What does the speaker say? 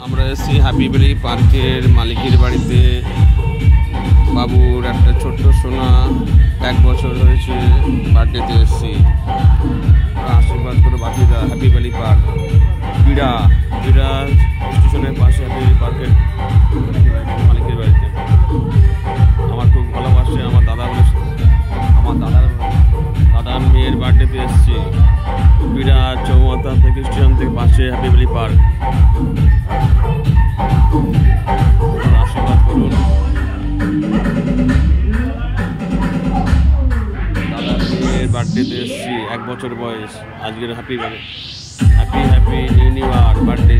আমরা এসেছি happy valley পার্কের মালিকের বাড়িতে। বাবুর একটা ছোট্ট সোনা 1 বছর হয়েছে, বার্থডেতে এসেছি। আশীর্বাদ করে বাকিরা। হ্যাপি ভ্যালি পার্ক বিড়া স্টেশনের পাশে হ্যাপি ভ্যালি পার্কের মালিকের বাড়িতে। আমার খুব ভালোবাসে আমার দাদার মেয়ের বার্থডেতে এসেছি। বিড়া চৌমাথা থেকে স্টেশন থেকে পাশে হ্যাপি ভ্যালি পার্ক। আশীর্বাদ করুন। দাদার মেয়ের বার্থডেতে এসেছি, 1 বছর বয়স আজকের। Happy new year birthday.